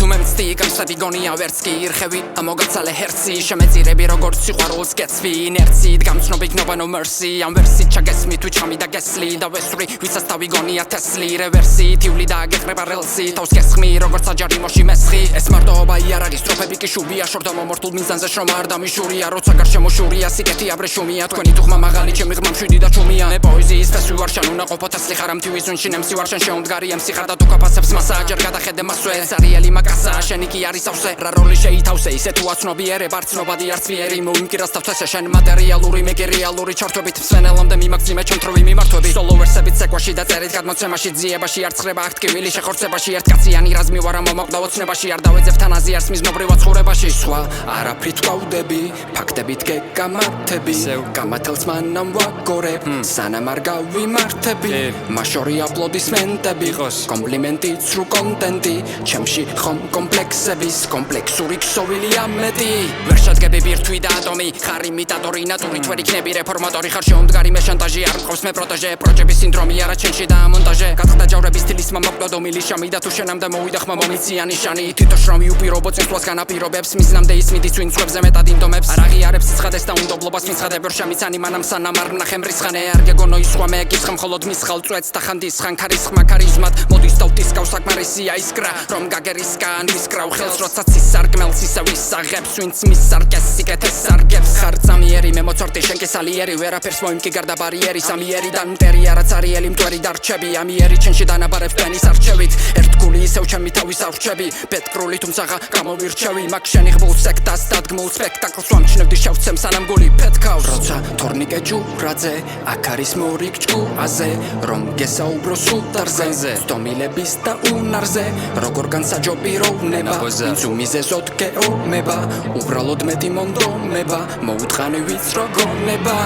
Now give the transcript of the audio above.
თუ მე მცდი გამსადი გონია ვერც კი ირხევი ამოგაცალე ჰერცი შემეწირები როგორც სიყვარულს გეცვი ინერციით გამცნობ იქნობა no mercy ამ ვერსით ჩაგესმი თუ ჩამი და გესლი და ვესვრი ვიცას თავი გონია თესლი რევერსით ივლი და აგეყრება რელსი თავს გესხმი როგორც აჯარი მოში მესხი ეს მარტოობა იარაღი სტროფები კი შუბია შორდა მომორთულ მიზანზე შრომა არ დამიშურია როცა გარშემო შურია სიკეთი აბრეშუმია თქვენი თუხმა მაღალი ჩემი ღრმა მშვიდი და ჩუმია მე პოეზიის ფესვი ვარ შენ უნდა ყოფო თესლი ხარ ამ თივის უნში ნემსი ვარ შენ შეუმდგარი ემსი ხარ და თუ კაფასებს მასა ჯერ გადახედე მასვე სარიელი მაკასა შენი კი არის ავსე რა როლი შეითავსე ისე თუ აცნობიერებ არც ნობადი არც ვიერი მომიმკირას თავთესე შენ მატერიალური მეკი რეალური ჩართვებით მსვენელამდე მიმაგწიმე ჩემთროვი მიმართვები სოლო ვერსებით ცეკვაში და წერით გადმოცემაში ძიებაში არ ცხრება აქ ტკივილი შეხორცებაში ერთკაციანი რაზმი ვარ ამ მომაკვდა ოცნებაში არ დავეძებ თანაზი არც მიზნობრივად ცხოვრებაში სხვა არაფრით ვკავდები ფაქტებით გეკამათები გამათელს მანამ ვაგორებ სანამ არ გავიმართები მაშორი აპლოდისმენტები კომპლიმენტი ცრუ კონტენტი ჩემში ხომ კომპლექსების კომპლექსური ქსოვილი ამეტი ვერ შედგები ბირთვი და ატომი ხარ იმიტატორი ნატურით ვერ იქნები რეფორმატორი ხარ შეუმდგარი მე შანტაჟი არ მყავს მე პროტეჟე პროჯების სინდრომი არა ჩემში და ამონტაჟე გახდა ჯავრების სტილის მომაკვდო მილიშამი და თუ შენამდე მოვიდა ხმა მომიცია ნიშანი თვითონ შრომი უპირობო წინსვლას განაპირობებს მიზნამდე ისმიდი წვინ ცხვებზე მეტად ინდომებს არ აღიარებს ცხადეს და უნდობლობას მისხადებ ვერ შემიცანი მანამ სანამ არ ნახე მრისხანე არ გეგონო ის სხვა მე გისხა მხოლოდ მის ხალწვეთს და ხანდის ხან ქარისხმა ქარიზმად მოდის დავტისკავ საკმარისია ისკრა რომ გაგერისკან ვისკრავ ხელს როცა ცის სარგმელს ისე ვისაღებს ვინც მის სარკეს სიკეთეს სარგებს ხარ წამიერი მე მოცარტი შენ კი სალიერი ვერაფერს მოიმკი გარდა ბარიერი სამიერიდან მტერი არაც არიელი მტვერი დარჩები ამიერი ჩენში დანაბარებს ტენის არჩევით ერთგული ისევ ჩემი თავის არჩევი პეტრული თუმცაღა გამოვირჩევი მაგ შენი ღბულ სექტას დადგმულ სპექტაკლს ვამჩნევდი შევცემ სანამ გული ფეთქავს როცა თორნიკე ჯურაძე აქ არის მორიგ ჭკუაზე რომ გესაუბრო სულტარზე სტომილების და უნარზე როგორ განსაჯობიროვნება ვინც უმიზესოდ გეომება უბრალოდ მეტი მონდომება მოუტყანი ვიწრო გონება